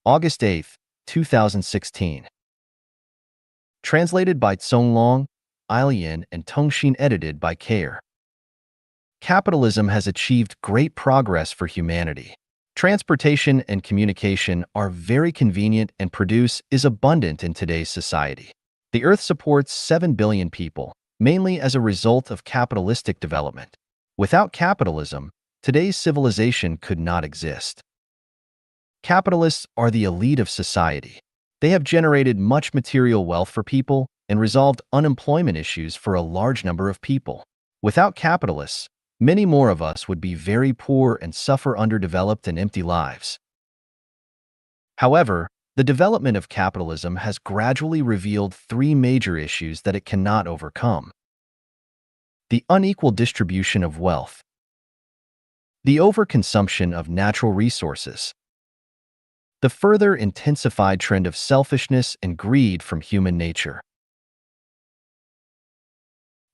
August 8, 2016. Translated by Zonglong, Ilian, and Tongxin, edited by Kair. Capitalism has achieved great progress for humanity. Transportation and communication are very convenient and produce is abundant in today's society. The Earth supports 7 billion people, mainly as a result of capitalistic development. Without capitalism, today's civilization could not exist. Capitalists are the elite of society. They have generated much material wealth for people and resolved unemployment issues for a large number of people. Without capitalists, many more of us would be very poor and suffer underdeveloped and empty lives. However, the development of capitalism has gradually revealed three major issues that it cannot overcome: the unequal distribution of wealth, the overconsumption of natural resources, the further intensified trend of selfishness and greed from human nature.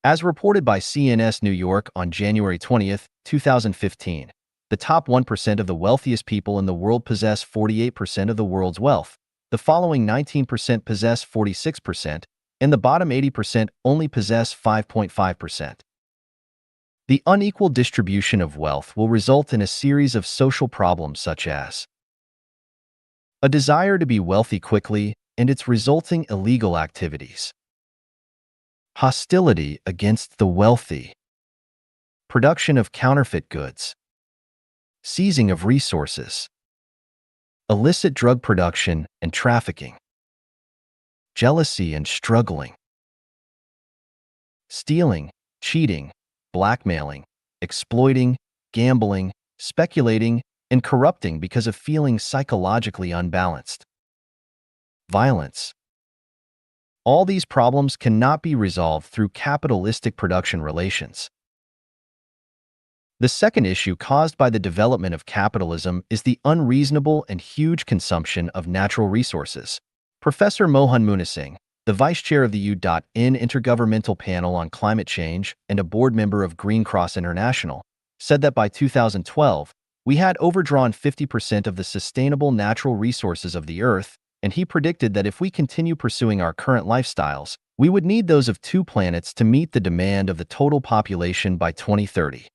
As reported by CNS New York on January 20, 2015, the top 1% of the wealthiest people in the world possess 48% of the world's wealth, the following 19% possess 46%, and the bottom 80% only possess 5.5%. The unequal distribution of wealth will result in a series of social problems such as a desire to be wealthy quickly and its resulting illegal activities, hostility against the wealthy, production of counterfeit goods, seizing of resources, illicit drug production and trafficking, jealousy and struggling, stealing, cheating, blackmailing, exploiting, gambling, speculating, and corrupting because of feeling psychologically unbalanced, violence. All these problems cannot be resolved through capitalistic production relations. The second issue caused by the development of capitalism is the unreasonable and huge consumption of natural resources. Professor Mohan Munasinghe, the vice chair of the UN Intergovernmental Panel on Climate Change and a board member of Green Cross International, said that by 2012, we had overdrawn 50% of the sustainable natural resources of the Earth, and he predicted that if we continue pursuing our current lifestyles, we would need those of 2 planets to meet the demand of the total population by 2030.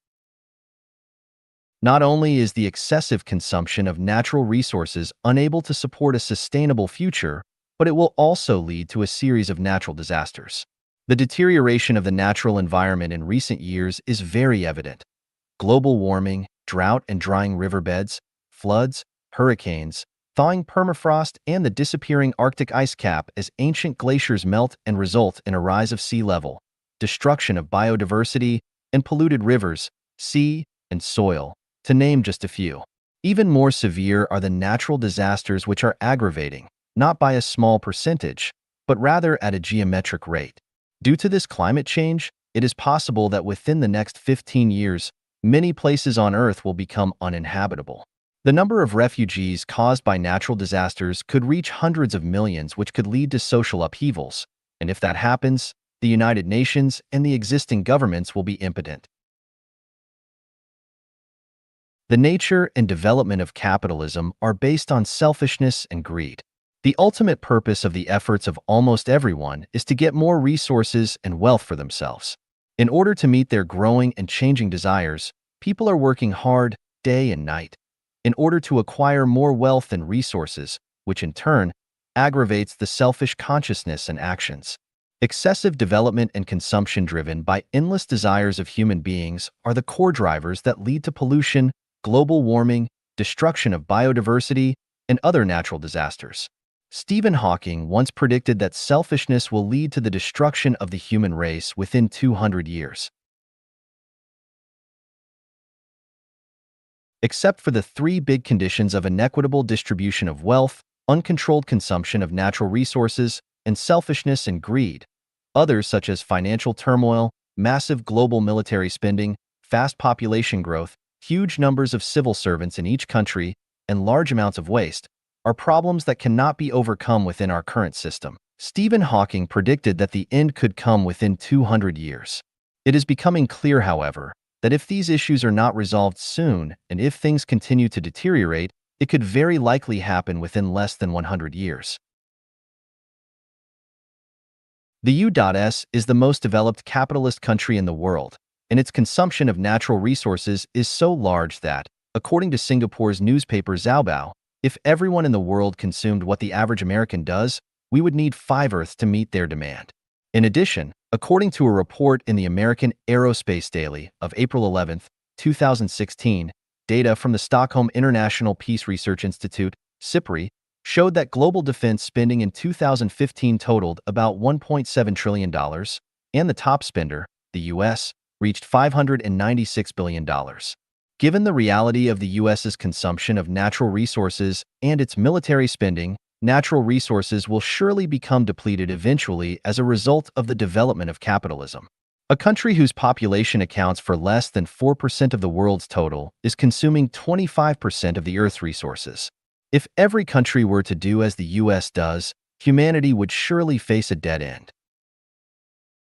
Not only is the excessive consumption of natural resources unable to support a sustainable future, but it will also lead to a series of natural disasters. The deterioration of the natural environment in recent years is very evident. Global warming, drought and drying riverbeds, floods, hurricanes, thawing permafrost, and the disappearing Arctic ice cap as ancient glaciers melt and result in a rise of sea level, destruction of biodiversity, and polluted rivers, sea, and soil, to name just a few. Even more severe are the natural disasters which are aggravating, not by a small percentage, but rather at a geometric rate. Due to this climate change, it is possible that within the next 15 years, many places on Earth will become uninhabitable. The number of refugees caused by natural disasters could reach hundreds of millions, which could lead to social upheavals, and if that happens, the United Nations and the existing governments will be impotent. The nature and development of capitalism are based on selfishness and greed. The ultimate purpose of the efforts of almost everyone is to get more resources and wealth for themselves. In order to meet their growing and changing desires, people are working hard, day and night, in order to acquire more wealth and resources, which in turn aggravates the selfish consciousness and actions. Excessive development and consumption driven by endless desires of human beings are the core drivers that lead to pollution, global warming, destruction of biodiversity, and other natural disasters. Stephen Hawking once predicted that selfishness will lead to the destruction of the human race within 200 years. Except for the three big conditions of inequitable distribution of wealth, uncontrolled consumption of natural resources, and selfishness and greed, others such as financial turmoil, massive global military spending, fast population growth, huge numbers of civil servants in each country, and large amounts of waste, are problems that cannot be overcome within our current system. Stephen Hawking predicted that the end could come within 200 years. It is becoming clear, however, that if these issues are not resolved soon and if things continue to deteriorate, it could very likely happen within less than 100 years. The U.S. is the most developed capitalist country in the world, and its consumption of natural resources is so large that, according to Singapore's newspaper Zhaobao, if everyone in the world consumed what the average American does, we would need 5 Earths to meet their demand. In addition, according to a report in the American Aerospace Daily of April 11, 2016, data from the Stockholm International Peace Research Institute, SIPRI, showed that global defense spending in 2015 totaled about $1.7 trillion, and the top spender, the U.S., reached $596 billion. Given the reality of the U.S.'s consumption of natural resources and its military spending, natural resources will surely become depleted eventually as a result of the development of capitalism. A country whose population accounts for less than 4% of the world's total is consuming 25% of the Earth's resources. If every country were to do as the U.S. does, humanity would surely face a dead end.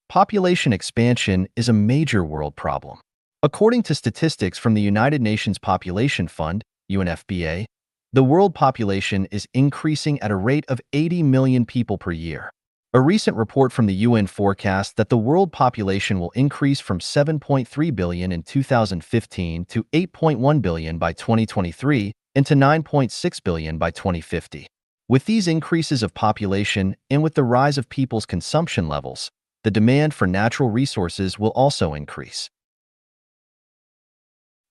Population expansion is a major world problem. According to statistics from the United Nations Population Fund, UNFPA, the world population is increasing at a rate of 80 million people per year. A recent report from the UN forecasts that the world population will increase from 7.3 billion in 2015 to 8.1 billion by 2023 and to 9.6 billion by 2050. With these increases of population and with the rise of people's consumption levels, the demand for natural resources will also increase.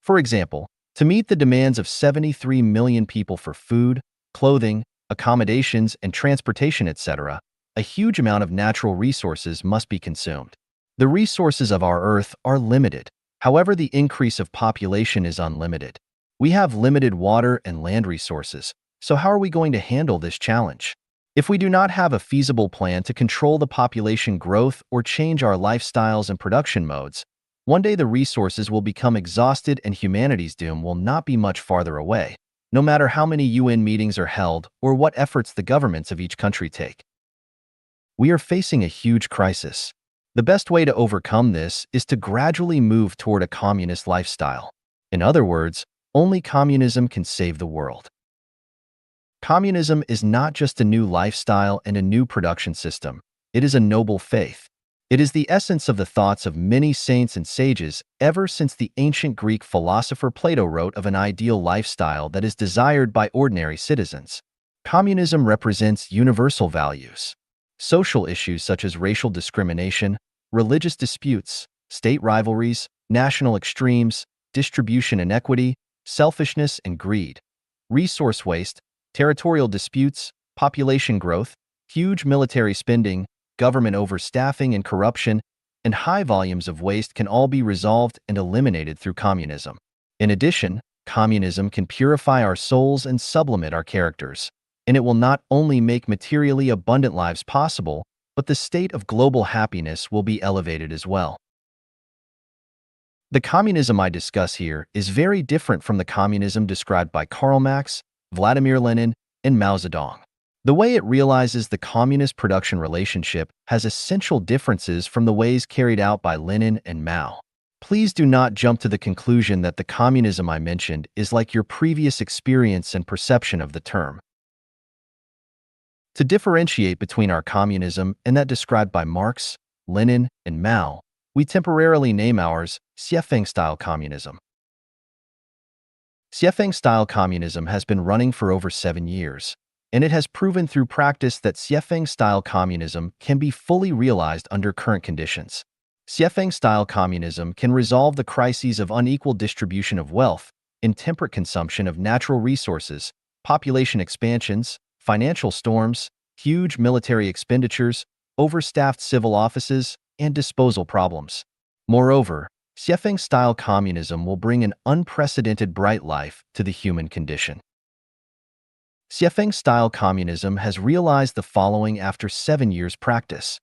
For example, to meet the demands of 73 million people for food, clothing, accommodations, and transportation, etc., a huge amount of natural resources must be consumed. The resources of our Earth are limited. However, the increase of population is unlimited. We have limited water and land resources, so how are we going to handle this challenge? If we do not have a feasible plan to control the population growth or change our lifestyles and production modes, one day the resources will become exhausted and humanity's doom will not be much farther away, no matter how many UN meetings are held or what efforts the governments of each country take. We are facing a huge crisis. The best way to overcome this is to gradually move toward a communist lifestyle. In other words, only communism can save the world. Communism is not just a new lifestyle and a new production system. It is a noble faith. It is the essence of the thoughts of many saints and sages ever since the ancient Greek philosopher Plato wrote of an ideal lifestyle that is desired by ordinary citizens. Communism represents universal values. Social issues such as racial discrimination, religious disputes, state rivalries, national extremes, distribution inequity, selfishness and greed, resource waste, territorial disputes, population growth, huge military spending, government overstaffing and corruption, and high volumes of waste can all be resolved and eliminated through communism. In addition, communism can purify our souls and sublimate our characters, and it will not only make materially abundant lives possible, but the state of global happiness will be elevated as well. The communism I discuss here is very different from the communism described by Karl Marx, Vladimir Lenin, and Mao Zedong. The way it realizes the communist production relationship has essential differences from the ways carried out by Lenin and Mao. Please do not jump to the conclusion that the communism I mentioned is like your previous experience and perception of the term. To differentiate between our communism and that described by Marx, Lenin, and Mao, we temporarily name ours Xuefeng-style communism. Xuefeng-style communism has been running for over 7 years, and it has proven through practice that Xuefeng-style communism can be fully realized under current conditions. Xuefeng-style communism can resolve the crises of unequal distribution of wealth, intemperate consumption of natural resources, population expansions, financial storms, huge military expenditures, overstaffed civil offices, and disposal problems. Moreover, Xuefeng-style communism will bring an unprecedented bright life to the human condition. Xuefeng-style communism has realized the following after 7 years' practice.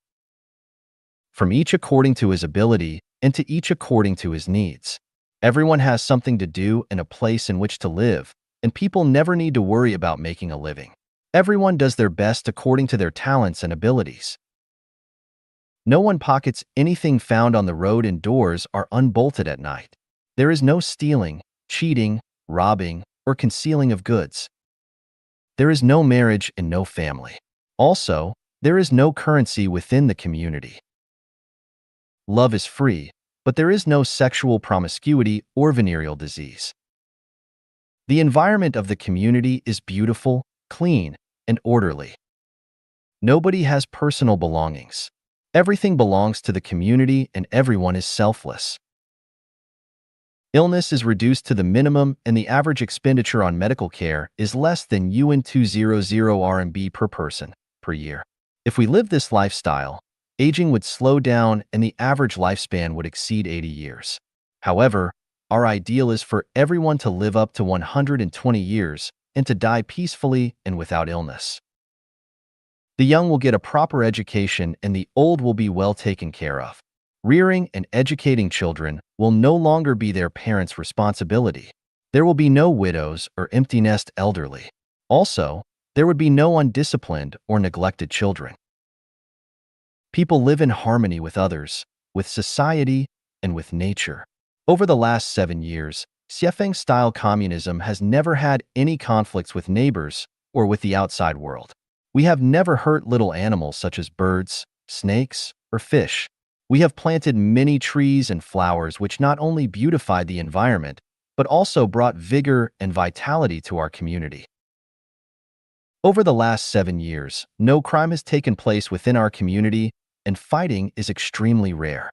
From each according to his ability, and to each according to his needs. Everyone has something to do and a place in which to live, and people never need to worry about making a living. Everyone does their best according to their talents and abilities. No one pockets anything found on the road, and doors are unbolted at night. There is no stealing, cheating, robbing, or concealing of goods. There is no marriage and no family. Also, there is no currency within the community. Love is free, but there is no sexual promiscuity or venereal disease. The environment of the community is beautiful, clean, and orderly. Nobody has personal belongings. Everything belongs to the community and everyone is selfless. Illness is reduced to the minimum and the average expenditure on medical care is less than UN200 RMB per person per year. If we live this lifestyle, aging would slow down and the average lifespan would exceed 80 years. However, our ideal is for everyone to live up to 120 years and to die peacefully and without illness. The young will get a proper education and the old will be well taken care of. Rearing and educating children will no longer be their parents' responsibility. There will be no widows or empty nest elderly. Also, there would be no undisciplined or neglected children. People live in harmony with others, with society, and with nature. Over the last 7 years, Xuefeng-style communism has never had any conflicts with neighbors or with the outside world. We have never hurt little animals such as birds, snakes, or fish. We have planted many trees and flowers which not only beautified the environment, but also brought vigor and vitality to our community. Over the last 7 years, no crime has taken place within our community, and fighting is extremely rare.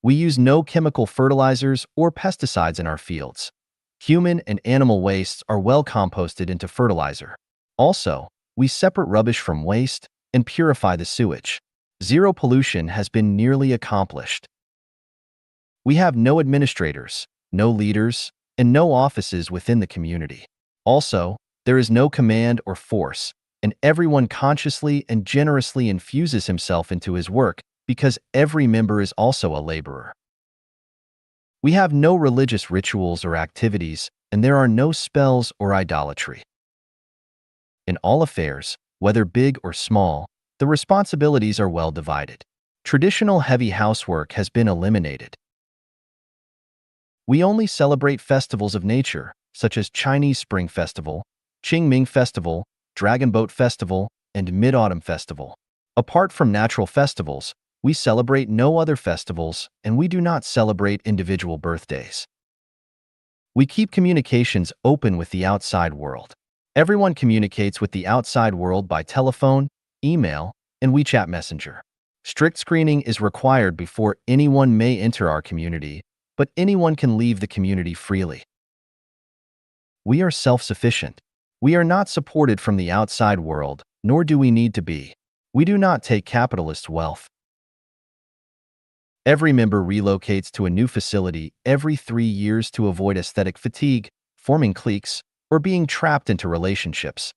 We use no chemical fertilizers or pesticides in our fields. Human and animal wastes are well composted into fertilizer. Also, we separate rubbish from waste and purify the sewage. Zero pollution has been nearly accomplished. We have no administrators, no leaders, and no offices within the community. Also, there is no command or force, and everyone consciously and generously infuses himself into his work because every member is also a laborer. We have no religious rituals or activities, and there are no spells or idolatry. In all affairs, whether big or small, the responsibilities are well divided. Traditional heavy housework has been eliminated. We only celebrate festivals of nature, such as Chinese Spring Festival, Qingming Festival, Dragon Boat Festival, and Mid-Autumn Festival. Apart from natural festivals, we celebrate no other festivals, and we do not celebrate individual birthdays. We keep communications open with the outside world. Everyone communicates with the outside world by telephone, email, and WeChat Messenger. Strict screening is required before anyone may enter our community, but anyone can leave the community freely. We are self-sufficient. We are not supported from the outside world, nor do we need to be. We do not take capitalist wealth. Every member relocates to a new facility every 3 years to avoid aesthetic fatigue, forming cliques, or being trapped into relationships.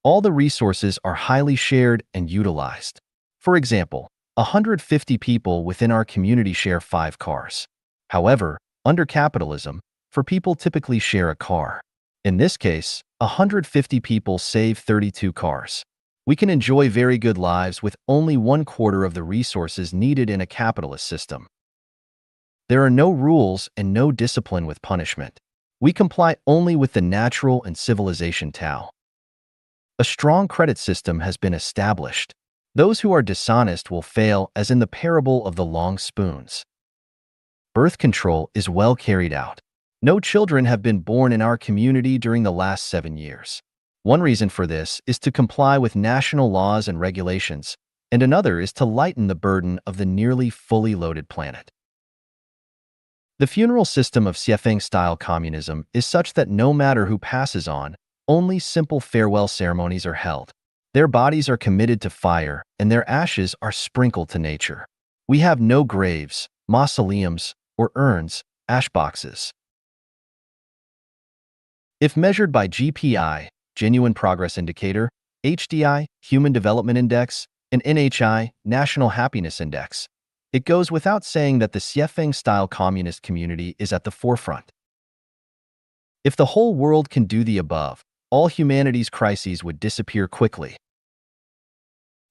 All the resources are highly shared and utilized. For example, 150 people within our community share 5 cars. However, under capitalism, 4 people typically share a car. In this case, 150 people save 32 cars. We can enjoy very good lives with only 1/4 of the resources needed in a capitalist system. There are no rules and no discipline with punishment. We comply only with the natural and civilization Tao. A strong credit system has been established. Those who are dishonest will fail, as in the parable of the long spoons. Birth control is well carried out. No children have been born in our community during the last 7 years. One reason for this is to comply with national laws and regulations, and another is to lighten the burden of the nearly fully loaded planet. The funeral system of Xuefeng-style communism is such that no matter who passes on, only simple farewell ceremonies are held. Their bodies are committed to fire, and their ashes are sprinkled to nature. We have no graves, mausoleums, or urns, ash boxes. If measured by GPI, Genuine Progress Indicator, HDI, Human Development Index, and NHI, National Happiness Index, it goes without saying that the Xuefeng-style communist community is at the forefront. If the whole world can do the above, all humanity's crises would disappear quickly.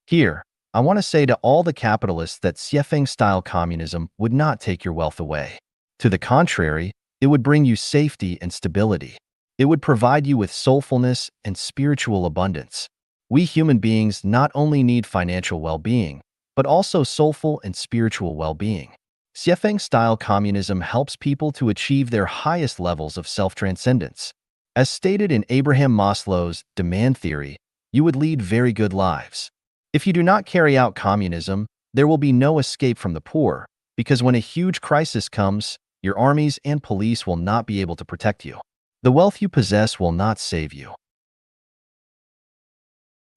Here, I want to say to all the capitalists that Xuefeng-style communism would not take your wealth away. To the contrary, It would bring you safety and stability. It would provide you with soulfulness and spiritual abundance. We human beings not only need financial well-being, but also soulful and spiritual well-being. Xuefeng-style communism helps people to achieve their highest levels of self-transcendence. As stated in Abraham Maslow's demand theory, you would lead very good lives. If you do not carry out communism, there will be no escape from the poor, because when a huge crisis comes, your armies and police will not be able to protect you. The wealth you possess will not save you.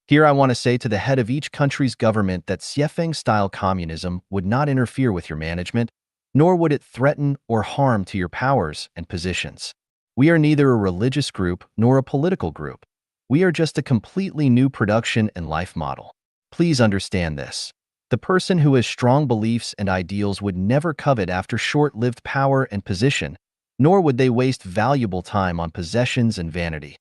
Here I want to say to the head of each country's government that Xuefeng-style communism would not interfere with your management, nor would it threaten or harm to your powers and positions. We are neither a religious group nor a political group. We are just a completely new production and life model. Please understand this. The person who has strong beliefs and ideals would never covet after short-lived power and position, nor would they waste valuable time on possessions and vanity.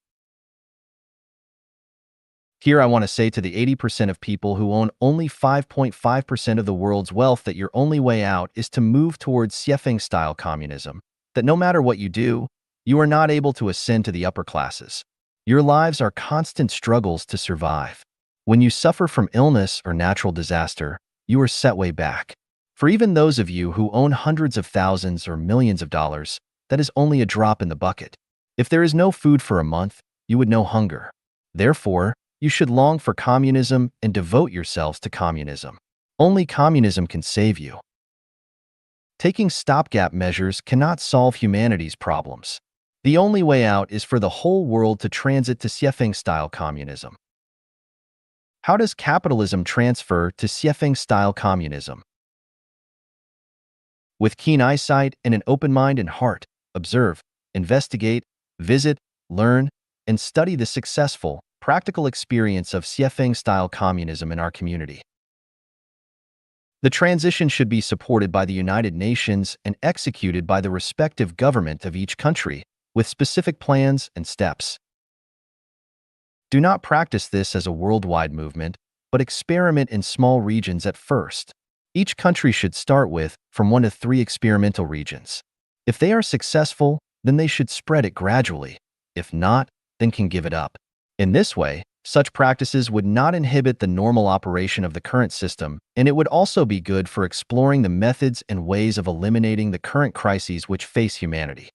Here I want to say to the 80% of people who own only 5.5% of the world's wealth that your only way out is to move towards Xuefeng-style communism, that no matter what you do, you are not able to ascend to the upper classes. Your lives are constant struggles to survive. When you suffer from illness or natural disaster, you are set way back. For even those of you who own hundreds of thousands or millions of dollars, that is only a drop in the bucket. If there is no food for a month, you would know hunger. Therefore, you should long for communism and devote yourselves to communism. Only communism can save you. Taking stopgap measures cannot solve humanity's problems. The only way out is for the whole world to transit to Xuefeng-style communism. How does capitalism transfer to Xuefeng-style communism? With keen eyesight and an open mind and heart, observe, investigate, visit, learn, and study the successful, practical experience of Xuefeng-style communism in our community. The transition should be supported by the United Nations and executed by the respective government of each country, with specific plans and steps. Do not practice this as a worldwide movement, but experiment in small regions at first. Each country should start with from 1 to 3 experimental regions. If they are successful, then they should spread it gradually. If not, then can give it up. In this way, such practices would not inhibit the normal operation of the current system, and it would also be good for exploring the methods and ways of eliminating the current crises which face humanity.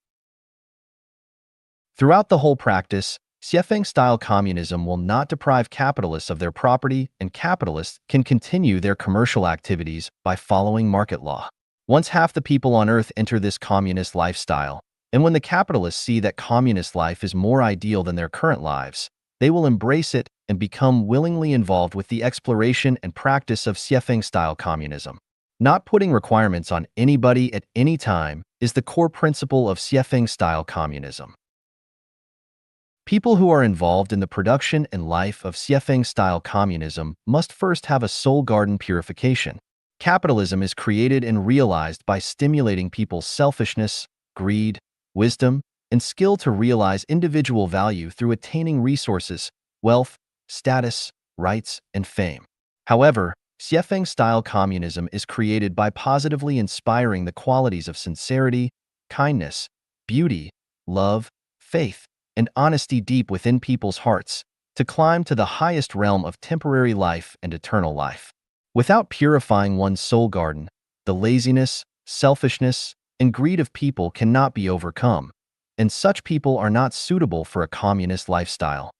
Throughout the whole practice, Xuefeng-style communism will not deprive capitalists of their property, and capitalists can continue their commercial activities by following market law. Once half the people on Earth enter this communist lifestyle, and when the capitalists see that communist life is more ideal than their current lives, they will embrace it and become willingly involved with the exploration and practice of Xuefeng-style communism. Not putting requirements on anybody at any time is the core principle of Xuefeng-style communism. People who are involved in the production and life of Xuefeng-style communism must first have a soul garden purification. Capitalism is created and realized by stimulating people's selfishness, greed, wisdom, and skill to realize individual value through attaining resources, wealth, status, rights, and fame. However, Xuefeng-style communism is created by positively inspiring the qualities of sincerity, kindness, beauty, love, faith, and honesty deep within people's hearts, to climb to the highest realm of temporary life and eternal life. Without purifying one's soul garden, the laziness, selfishness, and greed of people cannot be overcome, and such people are not suitable for a communist lifestyle.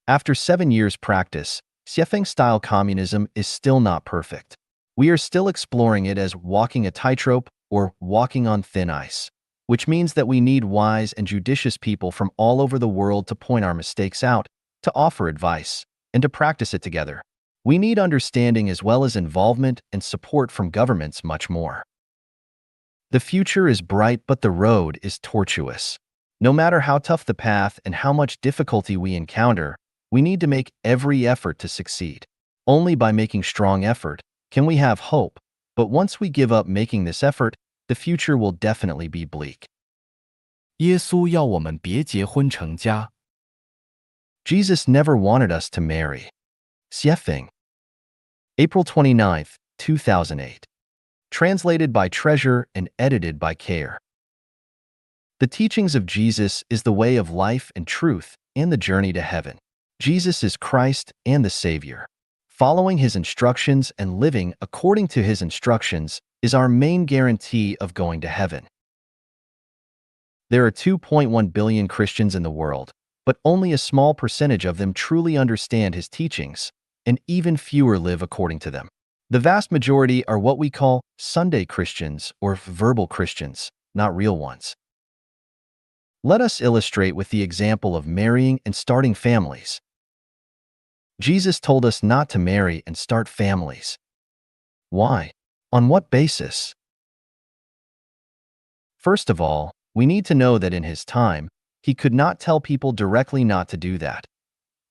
After 7 years' practice, Xuefeng-style communism is still not perfect. We are still exploring it as walking a tightrope or walking on thin ice, which means that we need wise and judicious people from all over the world to point our mistakes out, to offer advice, and to practice it together. We need understanding as well as involvement and support from governments much more. The future is bright, but the road is tortuous. No matter how tough the path and how much difficulty we encounter, we need to make every effort to succeed. Only by making strong effort can we have hope, but once we give up making this effort, the future will definitely be bleak. 耶稣要我们别结婚成家。 Jesus never wanted us to marry. Xuefeng. April 29, 2008. Translated by Treasure and edited by Care. The teachings of Jesus is the way of life and truth and the journey to heaven. Jesus is Christ and the Savior. Following his instructions and living according to his instructions is our main guarantee of going to heaven. There are 2.1 billion Christians in the world, but only a small percentage of them truly understand his teachings, and even fewer live according to them. The vast majority are what we call Sunday Christians or verbal Christians, not real ones. Let us illustrate with the example of marrying and starting families. Jesus told us not to marry and start families. Why? On what basis? First of all, we need to know that in his time, he could not tell people directly not to do that.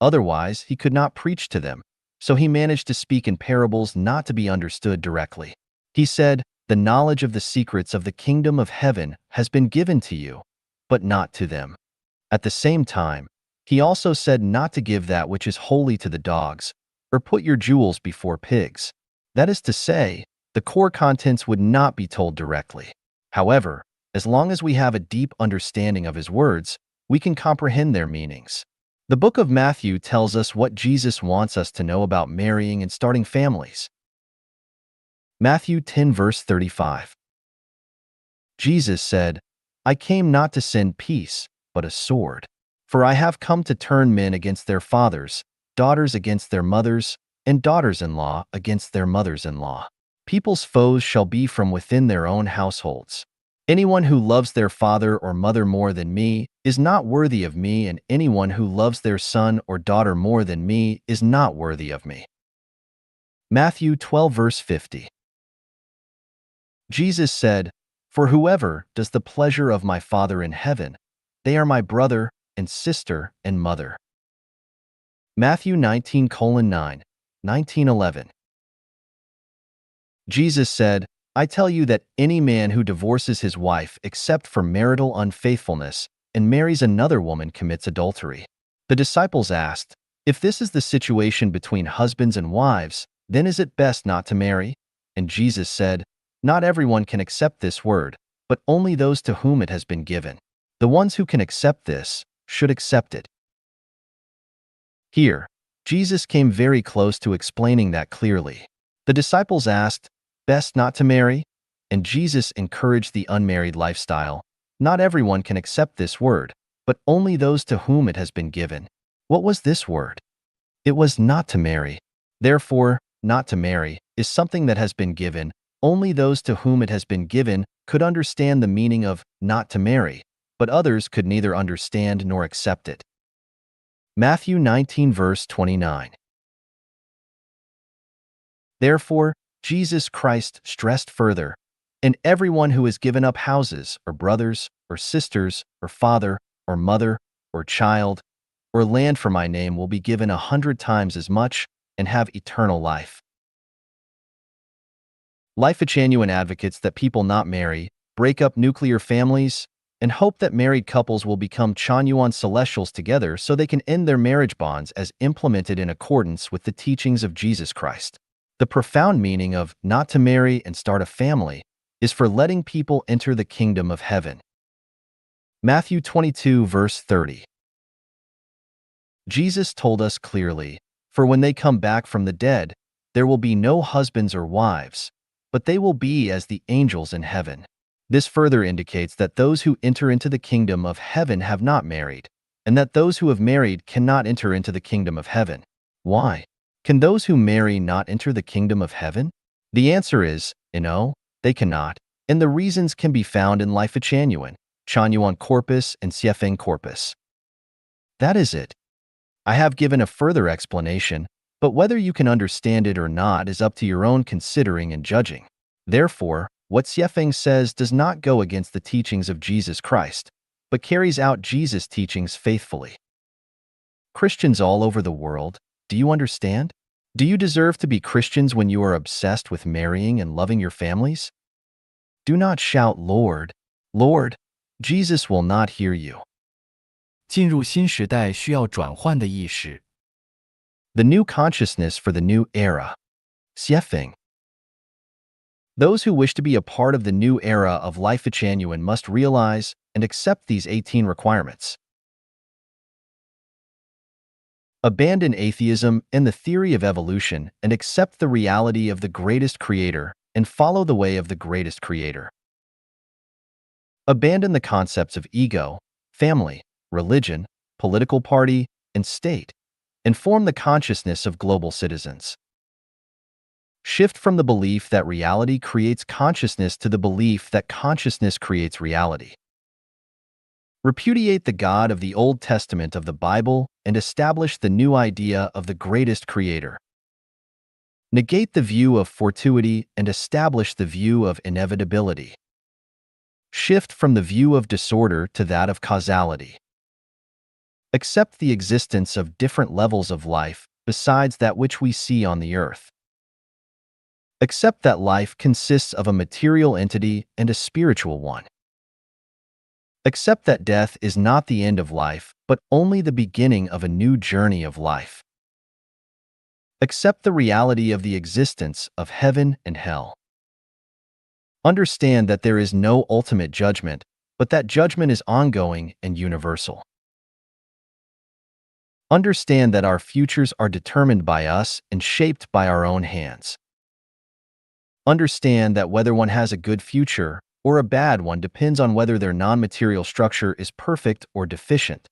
Otherwise, he could not preach to them, so he managed to speak in parables not to be understood directly. He said, "The knowledge of the secrets of the kingdom of heaven has been given to you, but not to them." At the same time, he also said not to give that which is holy to the dogs, or put your jewels before pigs. That is to say, the core contents would not be told directly. However, as long as we have a deep understanding of his words, we can comprehend their meanings. The book of Matthew tells us what Jesus wants us to know about marrying and starting families. Matthew 10 verse 35. Jesus said, "I came not to send peace, but a sword. For I have come to turn men against their fathers, daughters against their mothers, and daughters-in-law against their mothers-in-law. People's foes shall be from within their own households. Anyone who loves their father or mother more than me is not worthy of me, and anyone who loves their son or daughter more than me is not worthy of me." Matthew 12 verse 50. Jesus said, "For whoever does the pleasure of my Father in heaven, they are my brother and sister and mother." Matthew 19:9, 19:11. Jesus said, "I tell you that any man who divorces his wife except for marital unfaithfulness and marries another woman commits adultery." The disciples asked, "If this is the situation between husbands and wives, then is it best not to marry?" And Jesus said, "Not everyone can accept this word, but only those to whom it has been given. The ones who can accept this should accept it." Here, Jesus came very close to explaining that clearly. The disciples asked, "Best not to marry?" And Jesus encouraged the unmarried lifestyle. Not everyone can accept this word, but only those to whom it has been given. What was this word? It was not to marry. Therefore, not to marry is something that has been given. Only those to whom it has been given could understand the meaning of not to marry, but others could neither understand nor accept it. Matthew 19 verse 29. Therefore, Jesus Christ stressed further, "And everyone who has given up houses, or brothers, or sisters, or father, or mother, or child, or land for my name will be given 100 times as much and have eternal life." Life genuine advocates that people not marry, break up nuclear families, and hope that married couples will become Chanyuan celestials together so they can end their marriage bonds as implemented in accordance with the teachings of Jesus Christ. The profound meaning of not to marry and start a family is for letting people enter the kingdom of heaven. Matthew 22 verse 30. Jesus told us clearly, "For when they come back from the dead, there will be no husbands or wives, but they will be as the angels in heaven." This further indicates that those who enter into the kingdom of heaven have not married, and that those who have married cannot enter into the kingdom of heaven. Why? Can those who marry not enter the kingdom of heaven? The answer is, no, they cannot, and the reasons can be found in Life Chanyuan, Chanyuan Corpus, and Xuefeng Corpus. That is it. I have given a further explanation, but whether you can understand it or not is up to your own considering and judging. Therefore, what Xuefeng says does not go against the teachings of Jesus Christ, but carries out Jesus' teachings faithfully. Christians all over the world, do you understand? Do you deserve to be Christians when you are obsessed with marrying and loving your families? Do not shout, "Lord, Lord." Jesus will not hear you. 进入新时代需要转换的意识。The new consciousness for the new era. Xuefeng. Those who wish to be a part of the new era of life genuine must realize and accept these 18 requirements. Abandon atheism and the theory of evolution and accept the reality of the greatest creator and follow the way of the greatest creator. Abandon the concepts of ego, family, religion, political party, and state, and form the consciousness of global citizens. Shift from the belief that reality creates consciousness to the belief that consciousness creates reality. Repudiate the God of the Old Testament of the Bible and establish the new idea of the greatest creator. Negate the view of fortuity and establish the view of inevitability. Shift from the view of disorder to that of causality. Accept the existence of different levels of life besides that which we see on the earth. Accept that life consists of a material entity and a spiritual one. Accept that death is not the end of life, but only the beginning of a new journey of life. Accept the reality of the existence of heaven and hell. Understand that there is no ultimate judgment, but that judgment is ongoing and universal. Understand that our futures are determined by us and shaped by our own hands. Understand that whether one has a good future or a bad one depends on whether their non-material structure is perfect or deficient.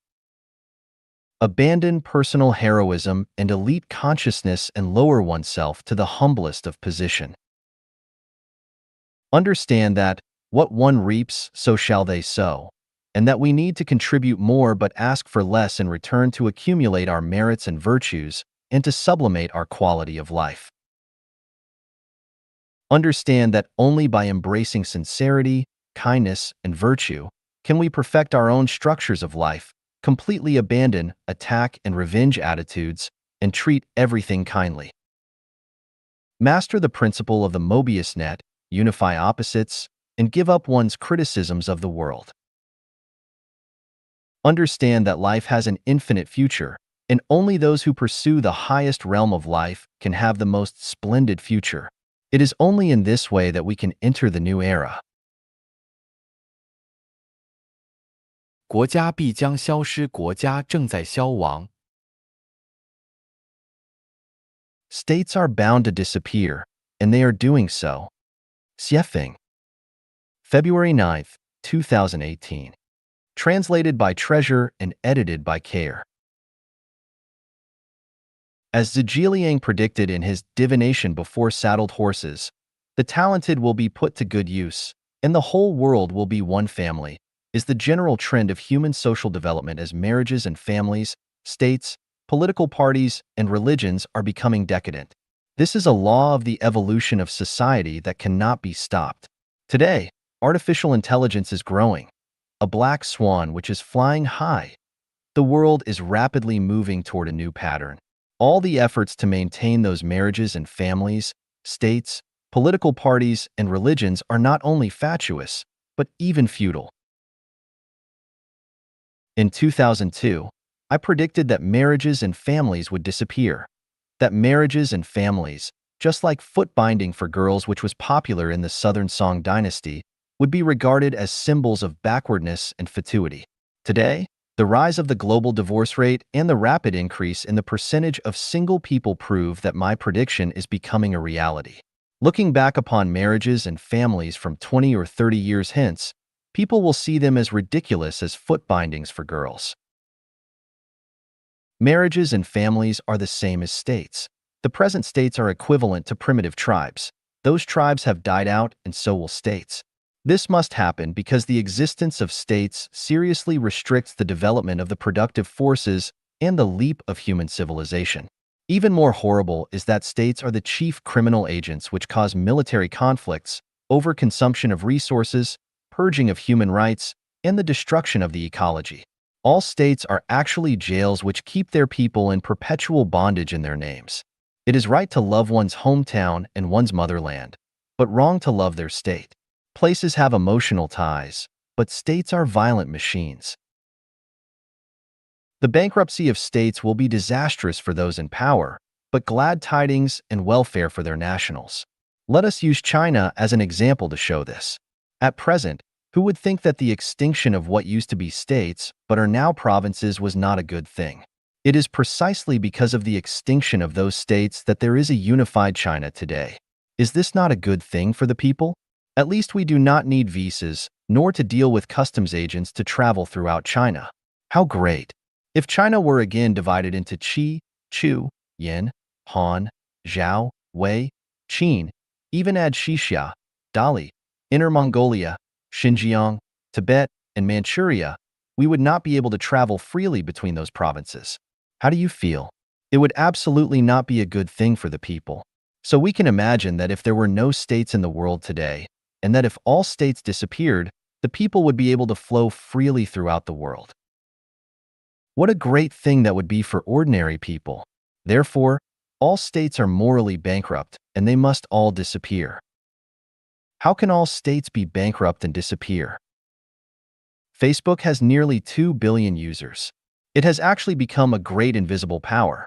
Abandon personal heroism and elite consciousness and lower oneself to the humblest of position. Understand that what one reaps, so shall they sow, and that we need to contribute more but ask for less in return to accumulate our merits and virtues and to sublimate our quality of life. Understand that only by embracing sincerity, kindness, and virtue can we perfect our own structures of life, completely abandon attack and revenge attitudes, and treat everything kindly. Master the principle of the Mobius net, unify opposites, and give up one's criticisms of the world. Understand that life has an infinite future, and only those who pursue the highest realm of life can have the most splendid future. It is only in this way that we can enter the new era. 国家必将消失，国家正在消亡。States are bound to disappear, and they are doing so. Xuefeng. February 9th, 2018. Translated by Treasure and edited by Care. As Zhejiang predicted in his Divination Before Saddled Horses, the talented will be put to good use, and the whole world will be one family, is the general trend of human social development as marriages and families, states, political parties, and religions are becoming decadent. This is a law of the evolution of society that cannot be stopped. Today, artificial intelligence is growing, a black swan which is flying high. The world is rapidly moving toward a new pattern. All the efforts to maintain those marriages and families, states, political parties, and religions are not only fatuous, but even futile. In 2002, I predicted that marriages and families would disappear, that marriages and families, just like foot binding for girls which was popular in the Southern Song dynasty, would be regarded as symbols of backwardness and fatuity. Today, the rise of the global divorce rate and the rapid increase in the percentage of single people prove that my prediction is becoming a reality. Looking back upon marriages and families from 20 or 30 years hence, people will see them as ridiculous as foot bindings for girls. Marriages and families are the same as states. The present states are equivalent to primitive tribes. Those tribes have died out, and so will states. This must happen because the existence of states seriously restricts the development of the productive forces and the leap of human civilization. Even more horrible is that states are the chief criminal agents which cause military conflicts, overconsumption of resources, purging of human rights, and the destruction of the ecology. All states are actually jails which keep their people in perpetual bondage in their names. It is right to love one's hometown and one's motherland, but wrong to love their state. Places have emotional ties, but states are violent machines. The bankruptcy of states will be disastrous for those in power, but glad tidings and welfare for their nationals. Let us use China as an example to show this. At present, who would think that the extinction of what used to be states but are now provinces was not a good thing? It is precisely because of the extinction of those states that there is a unified China today. Is this not a good thing for the people? At least we do not need visas, nor to deal with customs agents to travel throughout China. How great! If China were again divided into Qi, Chu, Yin, Han, Zhao, Wei, Qin, even add Xixia, Dali, Inner Mongolia, Xinjiang, Tibet, and Manchuria, we would not be able to travel freely between those provinces. How do you feel? It would absolutely not be a good thing for the people. So we can imagine that if there were no states in the world today, and that if all states disappeared, the people would be able to flow freely throughout the world. What a great thing that would be for ordinary people. Therefore, all states are morally bankrupt, and they must all disappear. How can all states be bankrupt and disappear? Facebook has nearly 2 billion users. It has actually become a great invisible power.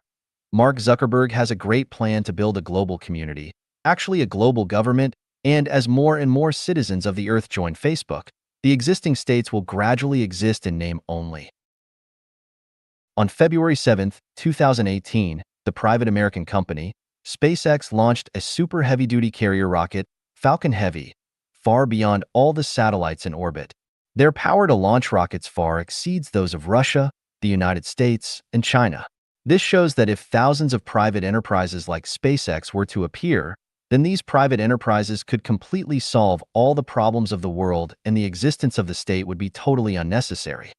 Mark Zuckerberg has a great plan to build a global community, actually a global government, and as more and more citizens of the Earth join Facebook, the existing states will gradually exist in name only. On February 7, 2018, the private American company, SpaceX launched a super heavy-duty carrier rocket, Falcon Heavy, far beyond all the satellites in orbit. Their power to launch rockets far exceeds those of Russia, the United States, and China. This shows that if thousands of private enterprises like SpaceX were to appear, then these private enterprises could completely solve all the problems of the world and the existence of the state would be totally unnecessary.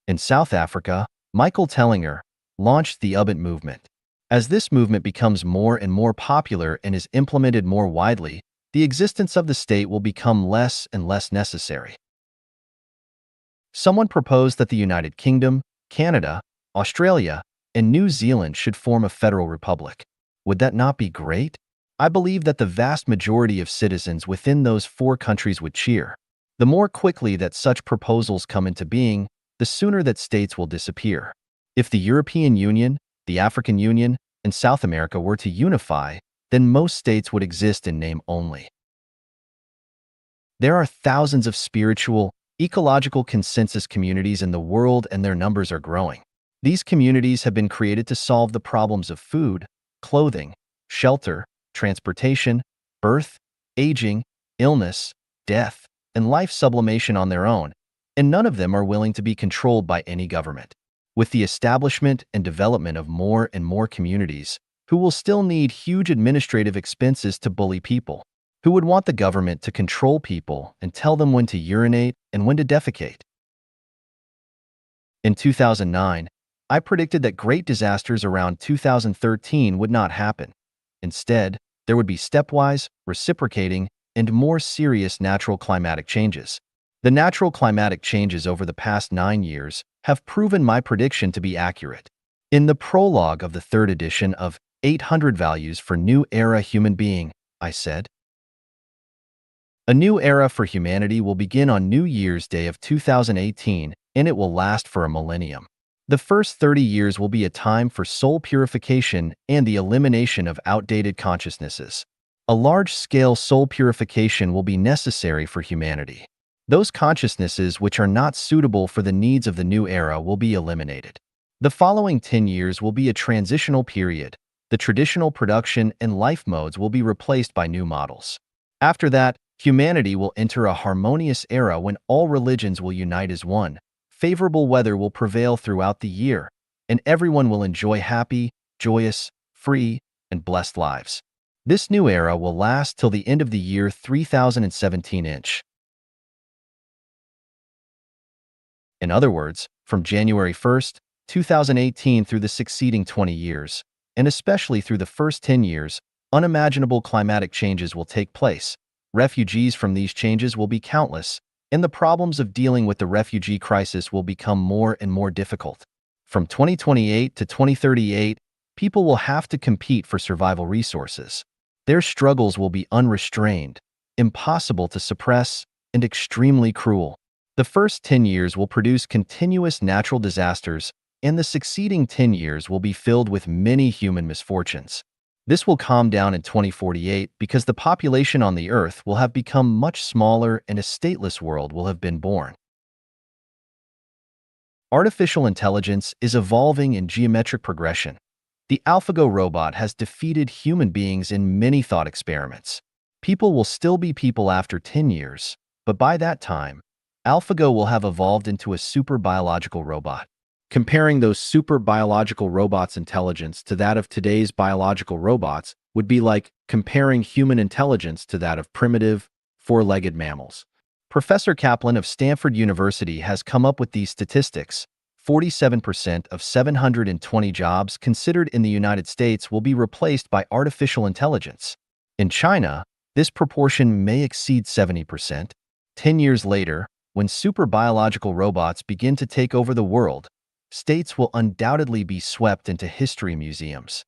In South Africa, Michael Tellinger launched the Ubuntu movement. As this movement becomes more and more popular and is implemented more widely, the existence of the state will become less and less necessary. Someone proposed that the United Kingdom, Canada, Australia, and New Zealand should form a federal republic. Would that not be great? I believe that the vast majority of citizens within those 4 countries would cheer. The more quickly that such proposals come into being, the sooner that states will disappear. If the European Union, the African Union, and South America were to unify, then most states would exist in name only. There are thousands of spiritual, ecological consensus communities in the world and their numbers are growing. These communities have been created to solve the problems of food, clothing, shelter, transportation, birth, aging, illness, death, and life sublimation on their own, and none of them are willing to be controlled by any government. With the establishment and development of more and more communities, who will still need huge administrative expenses to bully people, who would want the government to control people and tell them when to urinate and when to defecate. In 2009, I predicted that great disasters around 2013 would not happen. Instead, there would be stepwise, reciprocating, and more serious natural climatic changes. The natural climatic changes over the past 9 years have proven my prediction to be accurate. In the prologue of the 3rd edition of 800 Values for New Era Human Being, I said, a new era for humanity will begin on New Year's Day of 2018, and it will last for a millennium. The first 30 years will be a time for soul purification and the elimination of outdated consciousnesses. A large-scale soul purification will be necessary for humanity. Those consciousnesses which are not suitable for the needs of the new era will be eliminated. The following 10 years will be a transitional period. The traditional production and life modes will be replaced by new models. After that, humanity will enter a harmonious era when all religions will unite as one, favorable weather will prevail throughout the year, and everyone will enjoy happy, joyous, free, and blessed lives. This new era will last till the end of the year 3017-inch. In other words, from January 1st, 2018 through the succeeding 20 years, and especially through the first 10 years, unimaginable climatic changes will take place. Refugees from these changes will be countless, and the problems of dealing with the refugee crisis will become more and more difficult. From 2028 to 2038, people will have to compete for survival resources. Their struggles will be unrestrained, impossible to suppress, and extremely cruel. The first 10 years will produce continuous natural disasters, and the succeeding 10 years will be filled with many human misfortunes. This will calm down in 2048 because the population on the Earth will have become much smaller and a stateless world will have been born. Artificial intelligence is evolving in geometric progression. The AlphaGo robot has defeated human beings in many thought experiments. People will still be people after 10 years, but by that time, AlphaGo will have evolved into a super biological robot. Comparing those super biological robots' intelligence to that of today's biological robots would be like comparing human intelligence to that of primitive, four-legged mammals. Professor Kaplan of Stanford University has come up with these statistics. 47% of 720 jobs considered in the United States will be replaced by artificial intelligence. In China, this proportion may exceed 70%. 10 years later, when super biological robots begin to take over the world, states will undoubtedly be swept into history museums.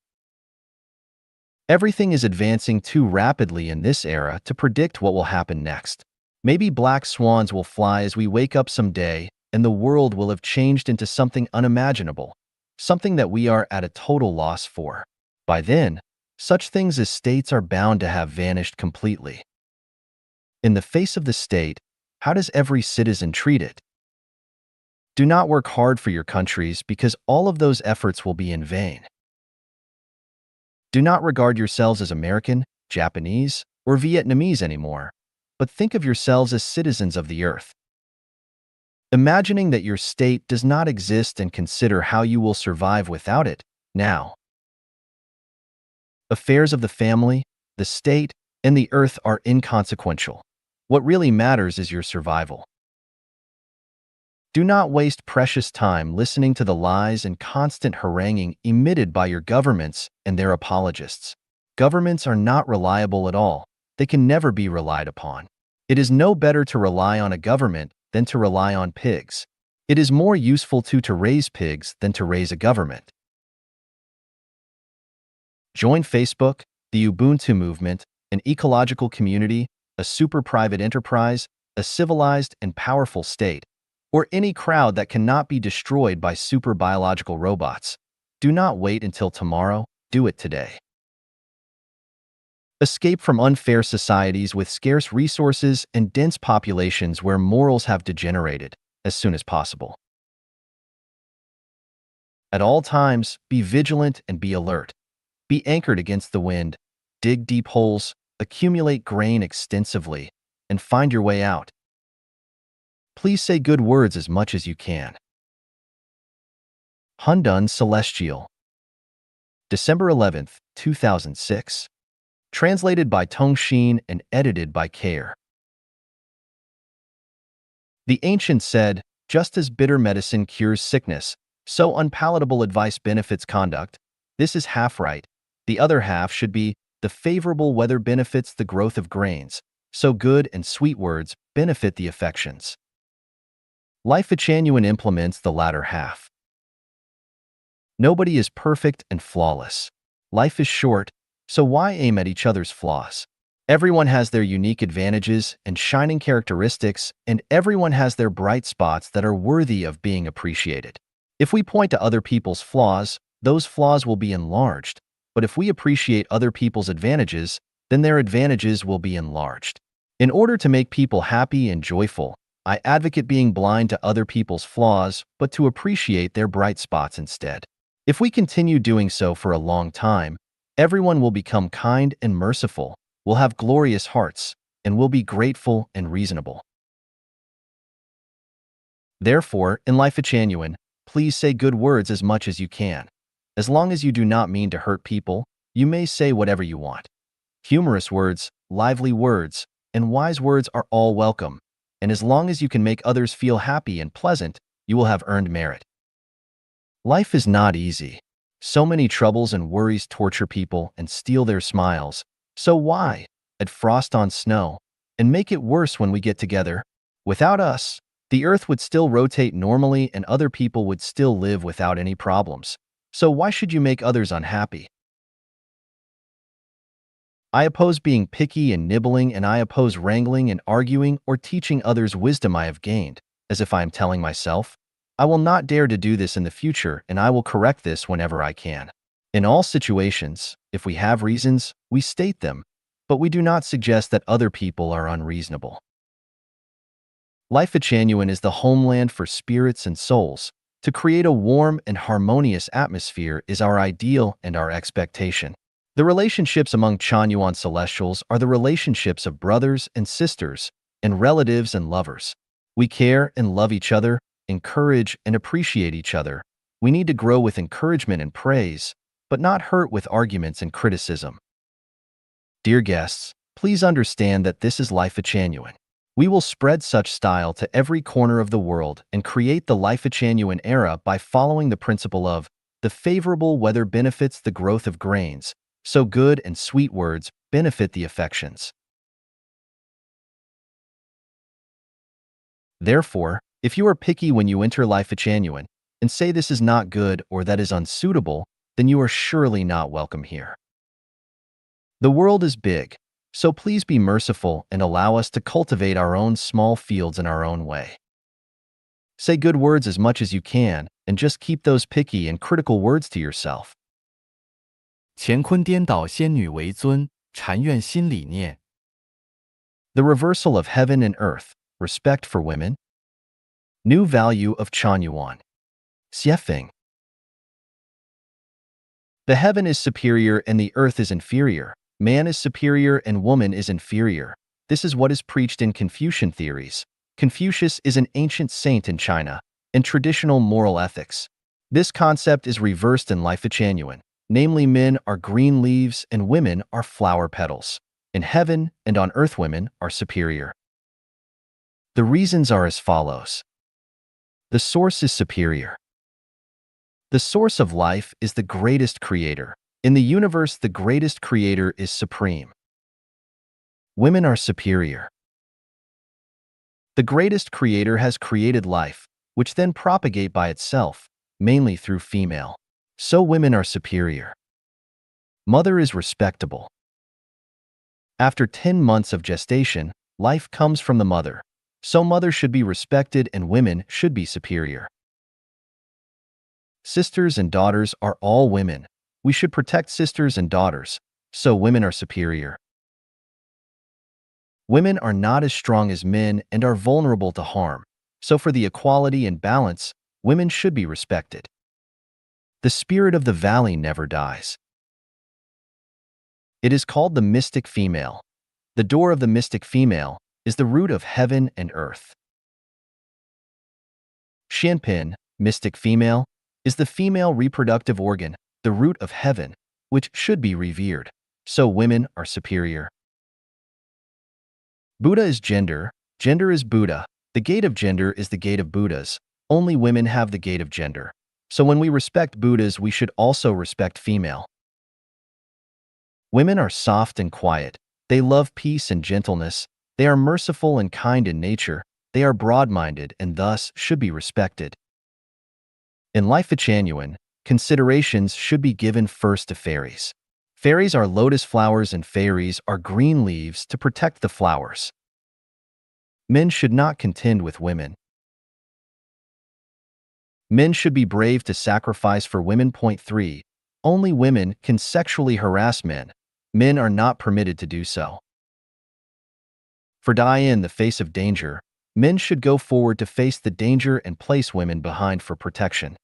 Everything is advancing too rapidly in this era to predict what will happen next. Maybe black swans will fly as we wake up someday, and the world will have changed into something unimaginable, something that we are at a total loss for. By then, such things as states are bound to have vanished completely. In the face of the state, how does every citizen treat it? Do not work hard for your countries because all of those efforts will be in vain. Do not regard yourselves as American, Japanese, or Vietnamese anymore, but think of yourselves as citizens of the earth. Imagining that your state does not exist and consider how you will survive without it, now. Affairs of the family, the state, and the earth are inconsequential. What really matters is your survival. Do not waste precious time listening to the lies and constant haranguing emitted by your governments and their apologists. Governments are not reliable at all. They can never be relied upon. It is no better to rely on a government than to rely on pigs. It is more useful to raise pigs than to raise a government. Join Facebook, the Ubuntu movement, an ecological community, a super private enterprise, a civilized and powerful state, or any crowd that cannot be destroyed by super biological robots. Do not wait until tomorrow, do it today. Escape from unfair societies with scarce resources and dense populations where morals have degenerated as soon as possible. At all times, be vigilant and be alert. Be anchored against the wind, dig deep holes, accumulate grain extensively, and find your way out. Please say good words as much as you can. Hundun Celestial. December 11th, 2006. Translated by Tong Xin and edited by Kair. The ancients said, just as bitter medicine cures sickness, so unpalatable advice benefits conduct. This is half right. The other half should be, the favorable weather benefits the growth of grains, so good and sweet words benefit the affections. Life genuine implements the latter half. Nobody is perfect and flawless. Life is short, so why aim at each other's flaws? Everyone has their unique advantages and shining characteristics, and everyone has their bright spots that are worthy of being appreciated. If we point to other people's flaws, those flaws will be enlarged. But if we appreciate other people's advantages, then their advantages will be enlarged. In order to make people happy and joyful, I advocate being blind to other people's flaws, but to appreciate their bright spots instead. If we continue doing so for a long time, everyone will become kind and merciful, will have glorious hearts, and will be grateful and reasonable. Therefore, in life genuine, please say good words as much as you can. As long as you do not mean to hurt people, you may say whatever you want. Humorous words, lively words, and wise words are all welcome, and as long as you can make others feel happy and pleasant, you will have earned merit. Life is not easy. So many troubles and worries torture people and steal their smiles. So why add frost on snow and make it worse when we get together? Without us, the earth would still rotate normally and other people would still live without any problems. So why should you make others unhappy? I oppose being picky and nibbling, and I oppose wrangling and arguing or teaching others wisdom I have gained, as if I am telling myself, I will not dare to do this in the future and I will correct this whenever I can. In all situations, if we have reasons, we state them, but we do not suggest that other people are unreasonable. Life Genuine is the homeland for spirits and souls. To create a warm and harmonious atmosphere is our ideal and our expectation. The relationships among Chanyuan celestials are the relationships of brothers and sisters, and relatives and lovers. We care and love each other, encourage and appreciate each other. We need to grow with encouragement and praise, but not hurt with arguments and criticism. Dear guests, please understand that this is Life Genuine. We will spread such style to every corner of the world and create the Life Genuine era by following the principle of the favorable weather benefits the growth of grains, so good and sweet words benefit the affections. Therefore, if you are picky when you enter Life Genuine and say this is not good or that is unsuitable, then you are surely not welcome here. The world is big, so please be merciful and allow us to cultivate our own small fields in our own way. Say good words as much as you can, and just keep those picky and critical words to yourself. 乾坤颠倒，仙女为尊，禅院新理念。The reversal of heaven and earth, respect for women. New value of Chanyuan. Xuefeng. The heaven is superior and the earth is inferior. Man is superior and woman is inferior. This is what is preached in Confucian theories. Confucius is an ancient saint in China and traditional moral ethics. This concept is reversed in Life Genuine. Namely, men are green leaves and women are flower petals. In heaven and on earth, women are superior. The reasons are as follows. The source is superior. The source of life is the greatest creator. In the universe, the greatest creator is supreme. Women are superior. The greatest creator has created life, which then propagate by itself, mainly through female. So women are superior. Mother is respectable. After 10 months of gestation, life comes from the mother. So mother should be respected and women should be superior. Sisters and daughters are all women. We should protect sisters and daughters, so women are superior. Women are not as strong as men and are vulnerable to harm, so for the equality and balance, women should be respected. The spirit of the valley never dies. It is called the mystic female. The door of the mystic female is the root of heaven and earth. Xianpin, mystic female, is the female reproductive organ, the root of heaven, which should be revered, so women are superior. Buddha is gender, gender is Buddha, the gate of gender is the gate of Buddhas, only women have the gate of gender. So when we respect Buddhas, we should also respect female. Women are soft and quiet, they love peace and gentleness, they are merciful and kind in nature, they are broad-minded and thus should be respected. In Life Genuine, considerations should be given first to fairies. Fairies are lotus flowers and fairies are green leaves to protect the flowers. Men should not contend with women. Men should be brave to sacrifice for women. Point 3. Only women can sexually harass men. Men are not permitted to do so. For die in the face of danger, men should go forward to face the danger and place women behind for protection.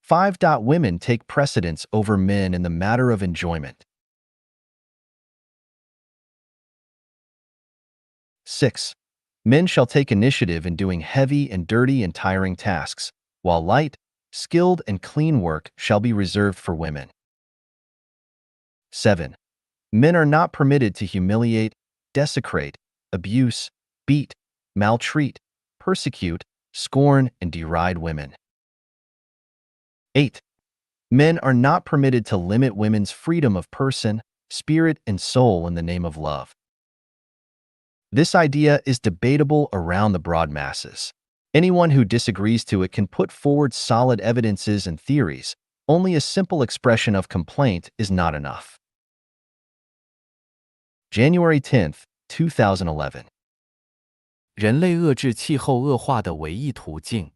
5. Women take precedence over men in the matter of enjoyment. 6. Men shall take initiative in doing heavy and dirty and tiring tasks, while light, skilled and clean work shall be reserved for women. 7. Men are not permitted to humiliate, desecrate, abuse, beat, maltreat, persecute, scorn, and deride women. 8. Men are not permitted to limit women's freedom of person, spirit, and soul in the name of love. This idea is debatable around the broad masses. Anyone who disagrees to it can put forward solid evidences and theories. Only a simple expression of complaint is not enough. January 10th, 2011. 人类遏制气候恶化的唯一途径。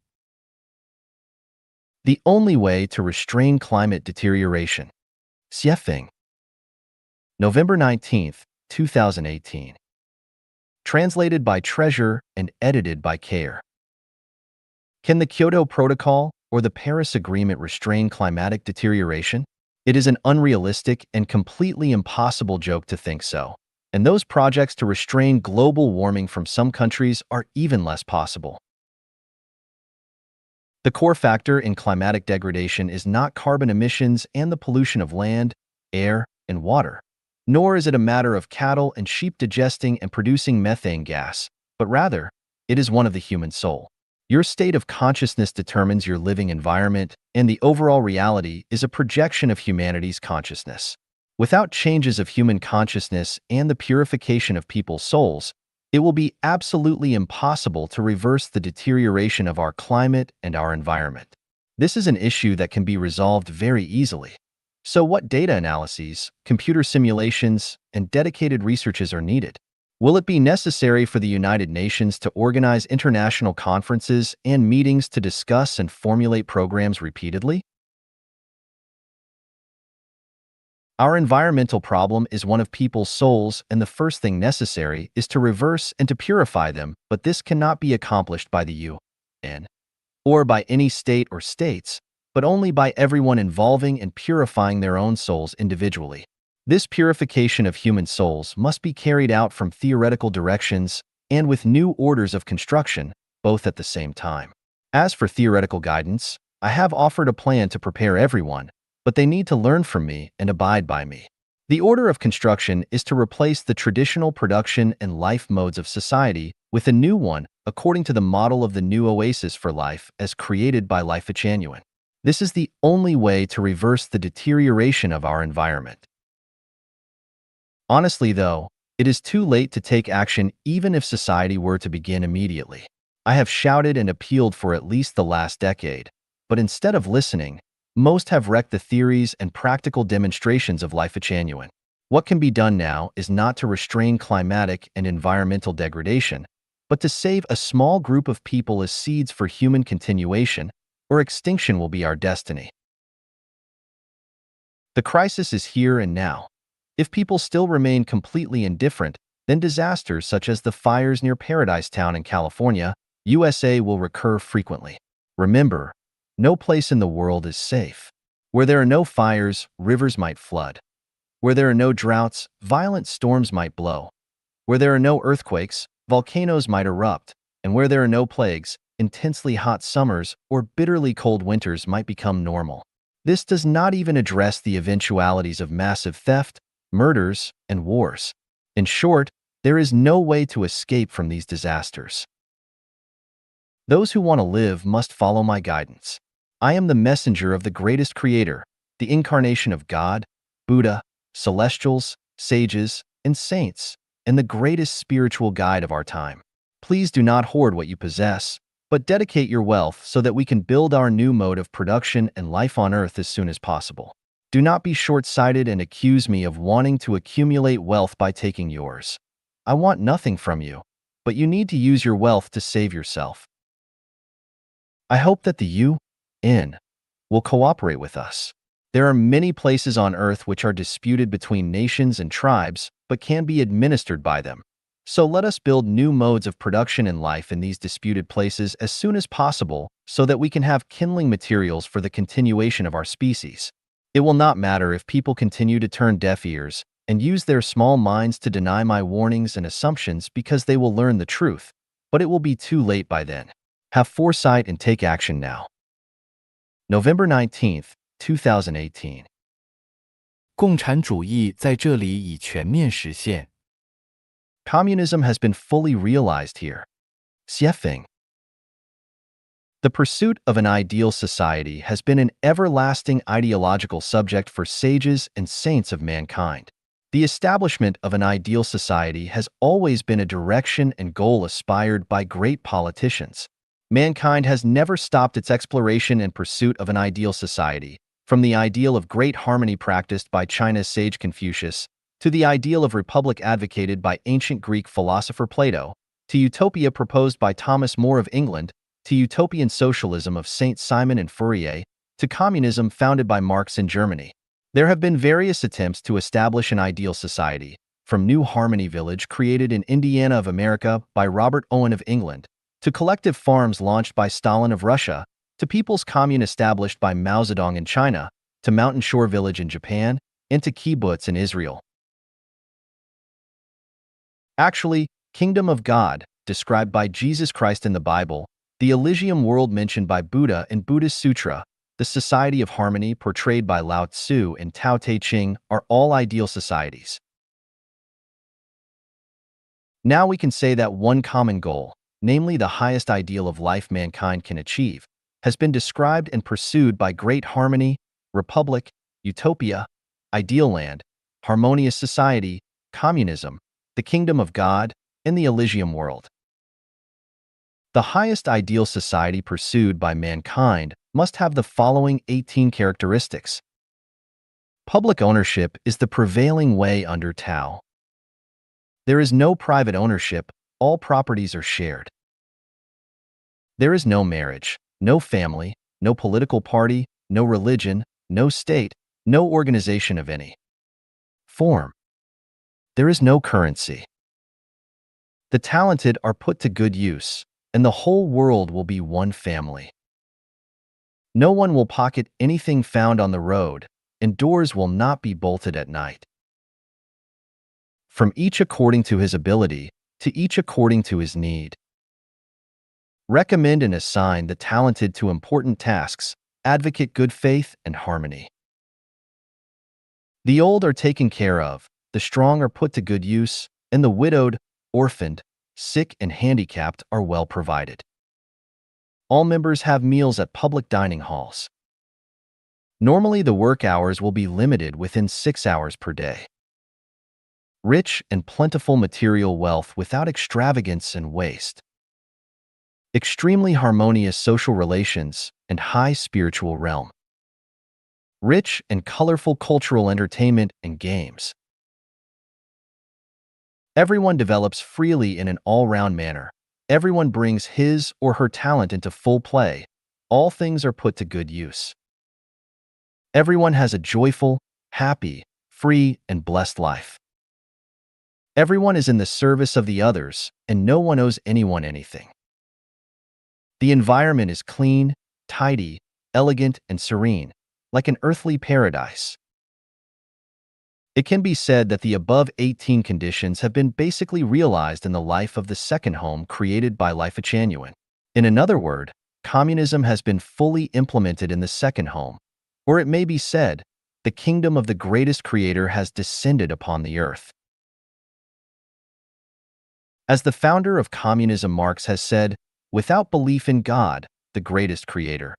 The only way to restrain climate deterioration. Xuefeng. November 19th, 2018. Translated by Treasure and edited by Care. Can the Kyoto Protocol or the Paris Agreement restrain climatic deterioration? It is an unrealistic and completely impossible joke to think so. And those projects to restrain global warming from some countries are even less possible. The core factor in climatic degradation is not carbon emissions and the pollution of land, air, and water. Nor is it a matter of cattle and sheep digesting and producing methane gas, but rather, it is one of the human soul. Your state of consciousness determines your living environment, and the overall reality is a projection of humanity's consciousness. Without changes of human consciousness and the purification of people's souls, it will be absolutely impossible to reverse the deterioration of our climate and our environment. This is an issue that can be resolved very easily. So what data analyses, computer simulations, and dedicated researches are needed? Will it be necessary for the United Nations to organize international conferences and meetings to discuss and formulate programs repeatedly? Our environmental problem is one of people's souls, and the first thing necessary is to reverse and to purify them, but this cannot be accomplished by the UN or by any state or states, but only by everyone involving and purifying their own souls individually. This purification of human souls must be carried out from theoretical directions and with new orders of construction, both at the same time. As for theoretical guidance, I have offered a plan to prepare everyone, but they need to learn from me and abide by me. The order of construction is to replace the traditional production and life modes of society with a new one according to the model of the new oasis for life as created by Xuefeng. This is the only way to reverse the deterioration of our environment. Honestly, though, it is too late to take action even if society were to begin immediately. I have shouted and appealed for at least the last decade, but instead of listening, most have wrecked the theories and practical demonstrations of Xuefeng. What can be done now is not to restrain climatic and environmental degradation, but to save a small group of people as seeds for human continuation, or extinction will be our destiny. The crisis is here and now. If people still remain completely indifferent, then disasters such as the fires near Paradise Town in California, USA will recur frequently. Remember, no place in the world is safe. Where there are no fires, rivers might flood. Where there are no droughts, violent storms might blow. Where there are no earthquakes, volcanoes might erupt. And where there are no plagues, intensely hot summers or bitterly cold winters might become normal. This does not even address the eventualities of massive theft, murders, and wars. In short, there is no way to escape from these disasters. Those who want to live must follow my guidance. I am the messenger of the greatest creator, the incarnation of God, Buddha, celestials, sages, and saints, and the greatest spiritual guide of our time. Please do not hoard what you possess, but dedicate your wealth so that we can build our new mode of production and life on Earth as soon as possible. Do not be short-sighted and accuse me of wanting to accumulate wealth by taking yours. I want nothing from you, but you need to use your wealth to save yourself. I hope that the UN will cooperate with us. There are many places on Earth which are disputed between nations and tribes, but can be administered by them. So let us build new modes of production and life in these disputed places as soon as possible so that we can have kindling materials for the continuation of our species. It will not matter if people continue to turn deaf ears and use their small minds to deny my warnings and assumptions because they will learn the truth, but it will be too late by then. Have foresight and take action now. November 19th, 2018. 共产主义在这里已全面实现。 Communism has been fully realized here. Xuefeng. The pursuit of an ideal society has been an everlasting ideological subject for sages and saints of mankind. The establishment of an ideal society has always been a direction and goal aspired by great politicians. Mankind has never stopped its exploration and pursuit of an ideal society, from the ideal of great harmony practiced by China's sage Confucius, to the ideal of republic advocated by ancient Greek philosopher Plato, to utopia proposed by Thomas More of England, to utopian socialism of Saint Simon and Fourier, to communism founded by Marx in Germany. There have been various attempts to establish an ideal society, from New Harmony Village created in Indiana of America by Robert Owen of England, to collective farms launched by Stalin of Russia, to People's Commune established by Mao Zedong in China, to Mountain Shore Village in Japan, and to kibbutz in Israel. Actually, Kingdom of God, described by Jesus Christ in the Bible, the Elysium world mentioned by Buddha in Buddhist Sutra, the society of harmony portrayed by Lao Tzu and Tao Te Ching are all ideal societies. Now we can say that one common goal, namely the highest ideal of life mankind can achieve, has been described and pursued by great harmony, republic, utopia, ideal land, harmonious society, communism, the kingdom of God, and the Elysium world. The highest ideal society pursued by mankind must have the following 18 characteristics. Public ownership is the prevailing way under Tao. There is no private ownership, all properties are shared. There is no marriage, no family, no political party, no religion, no state, no organization of any form. There is no currency. The talented are put to good use, and the whole world will be one family. No one will pocket anything found on the road, and doors will not be bolted at night. From each according to his ability, to each according to his need. Recommend and assign the talented to important tasks, advocate good faith and harmony. The old are taken care of, the strong are put to good use, and the widowed, orphaned, sick and handicapped are well provided. All members have meals at public dining halls. Normally the work hours will be limited within 6 hours per day. Rich and plentiful material wealth without extravagance and waste. Extremely harmonious social relations and high spiritual realm. Rich and colorful cultural entertainment and games. Everyone develops freely in an all-round manner. Everyone brings his or her talent into full play. All things are put to good use. Everyone has a joyful, happy, free, and blessed life. Everyone is in the service of the others, and no one owes anyone anything. The environment is clean, tidy, elegant, and serene, like an earthly paradise. It can be said that the above 18 conditions have been basically realized in the life of the second home created by Xuefeng. In another word, communism has been fully implemented in the second home, or it may be said, the kingdom of the greatest creator has descended upon the earth. As the founder of communism Marx has said, without belief in God, the greatest creator,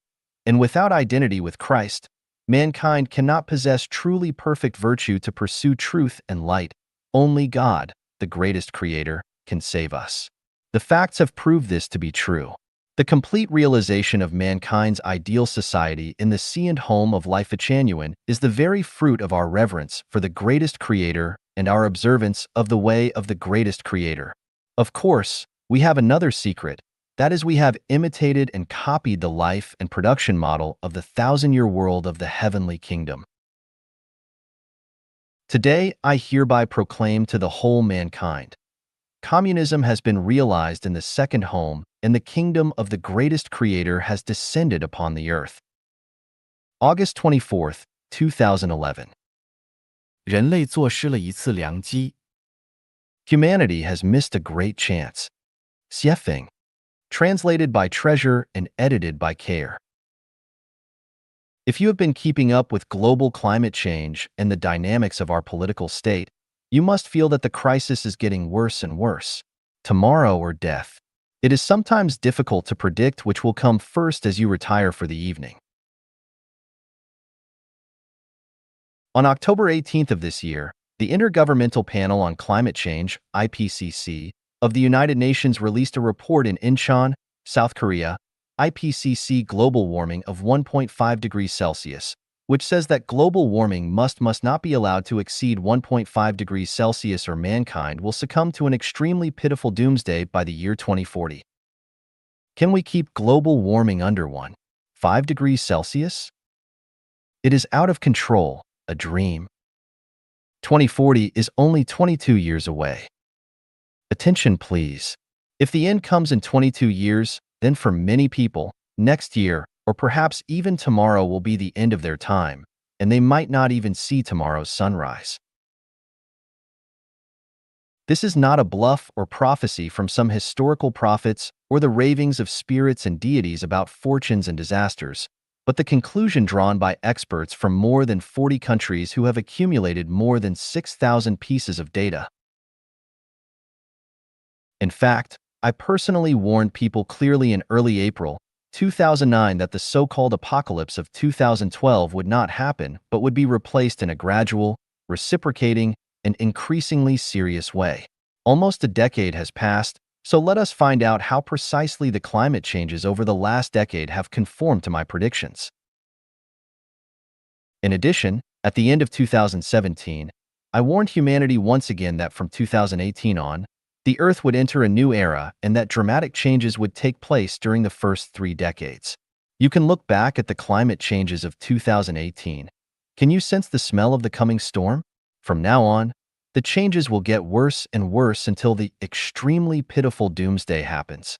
and without identity with Christ, mankind cannot possess truly perfect virtue to pursue truth and light. Only God, the greatest creator, can save us. The facts have proved this to be true. The complete realization of mankind's ideal society in the second home of Xuefeng is the very fruit of our reverence for the greatest creator and our observance of the way of the greatest creator. Of course, we have another secret. That is, we have imitated and copied the life and production model of the thousand-year world of the heavenly kingdom. Today, I hereby proclaim to the whole mankind, communism has been realized in the second home, and the kingdom of the greatest creator has descended upon the earth. August 24th, 2011. 人类错失了一次良机。 Humanity has missed a great chance. Xuefeng. Translated by Treasure and edited by Care. If you have been keeping up with global climate change and the dynamics of our political state, you must feel that the crisis is getting worse and worse. Tomorrow or death. It is sometimes difficult to predict which will come first as you retire for the evening. On October 18th of this year, the Intergovernmental Panel on Climate Change, IPCC, of the United Nations released a report in Incheon, South Korea, IPCC global warming of 1.5 degrees Celsius, which says that global warming must not be allowed to exceed 1.5 degrees Celsius or mankind will succumb to an extremely pitiful doomsday by the year 2040. Can we keep global warming under 1.5 degrees Celsius? It is out of control, a dream. 2040 is only 22 years away. Attention, please. If the end comes in 22 years, then for many people, next year, or perhaps even tomorrow will be the end of their time, and they might not even see tomorrow's sunrise. This is not a bluff or prophecy from some historical prophets or the ravings of spirits and deities about fortunes and disasters, but the conclusion drawn by experts from more than 40 countries who have accumulated more than 6,000 pieces of data. In fact, I personally warned people clearly in early April 2009 that the so-called apocalypse of 2012 would not happen but would be replaced in a gradual, reciprocating, and increasingly serious way. Almost a decade has passed, so let us find out how precisely the climate changes over the last decade have conformed to my predictions. In addition, at the end of 2017, I warned humanity once again that from 2018 on, the Earth would enter a new era and that dramatic changes would take place during the first 3 decades. You can look back at the climate changes of 2018. Can you sense the smell of the coming storm? From now on, the changes will get worse and worse until the extremely pitiful doomsday happens.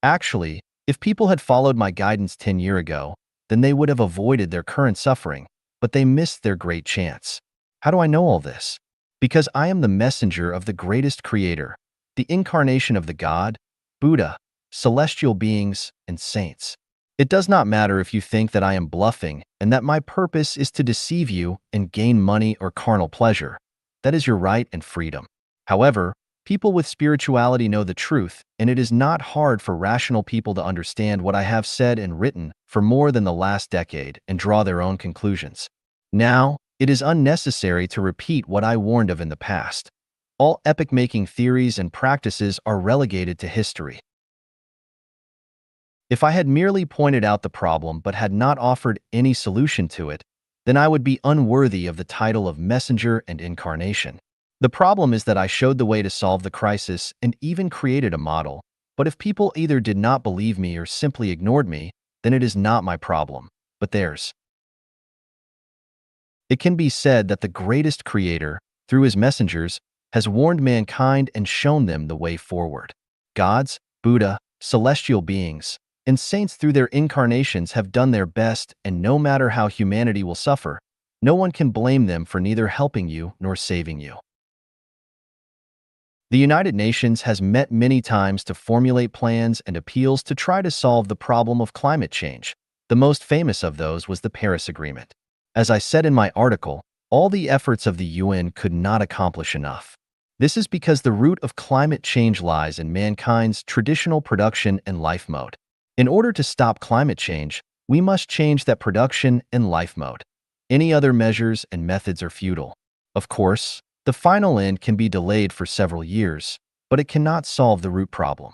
Actually, if people had followed my guidance 10 years ago, then they would have avoided their current suffering, but they missed their great chance. How do I know all this? Because I am the messenger of the greatest creator, the incarnation of the God, Buddha, celestial beings, and saints. It does not matter if you think that I am bluffing and that my purpose is to deceive you and gain money or carnal pleasure. That is your right and freedom. However, people with spirituality know the truth, and it is not hard for rational people to understand what I have said and written for more than the last decade and draw their own conclusions. Now, it is unnecessary to repeat what I warned of in the past. All epoch-making theories and practices are relegated to history. If I had merely pointed out the problem but had not offered any solution to it, then I would be unworthy of the title of messenger and incarnation. The problem is that I showed the way to solve the crisis and even created a model, but if people either did not believe me or simply ignored me, then it is not my problem, but theirs. It can be said that the greatest creator, through his messengers, has warned mankind and shown them the way forward. Gods, Buddha, celestial beings, and saints through their incarnations have done their best, and no matter how humanity will suffer, no one can blame them for neither helping you nor saving you. The United Nations has met many times to formulate plans and appeals to try to solve the problem of climate change. The most famous of those was the Paris Agreement. As I said in my article, all the efforts of the UN could not accomplish enough. This is because the root of climate change lies in mankind's traditional production and life mode. In order to stop climate change, we must change that production and life mode. Any other measures and methods are futile. Of course, the final end can be delayed for several years, but it cannot solve the root problem.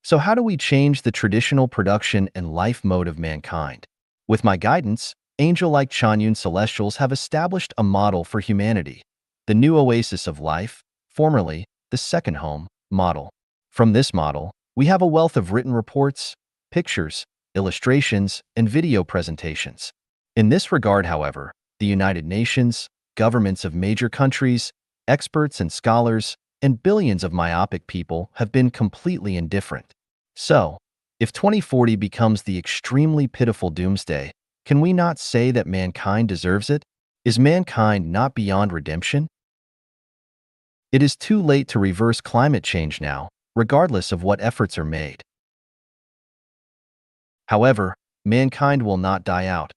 So how do we change the traditional production and life mode of mankind? With my guidance, angel-like Chanyun celestials have established a model for humanity, the new oasis of life, formerly the second home model. From this model, we have a wealth of written reports, pictures, illustrations, and video presentations. In this regard, however, the United Nations, governments of major countries, experts and scholars, and billions of myopic people have been completely indifferent. So, if 2040 becomes the extremely pitiful doomsday, can we not say that mankind deserves it? Is mankind not beyond redemption? It is too late to reverse climate change now, regardless of what efforts are made. However, mankind will not die out.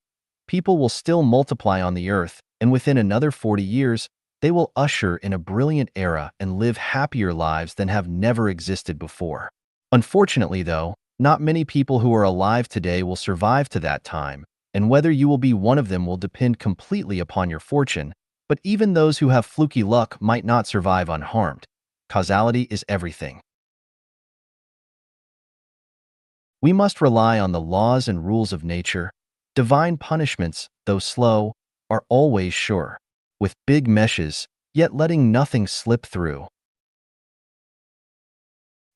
People will still multiply on the earth, and within another 40 years, they will usher in a brilliant era and live happier lives than have never existed before. Unfortunately, though, not many people who are alive today will survive to that time, and whether you will be one of them will depend completely upon your fortune, but even those who have fluky luck might not survive unharmed. Causality is everything. We must rely on the laws and rules of nature. Divine punishments, though slow, are always sure, with big meshes, yet letting nothing slip through.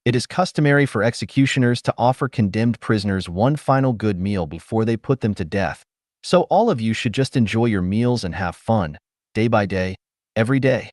It is customary for executioners to offer condemned prisoners one final good meal before they put them to death. So all of you should just enjoy your meals and have fun, day by day, every day.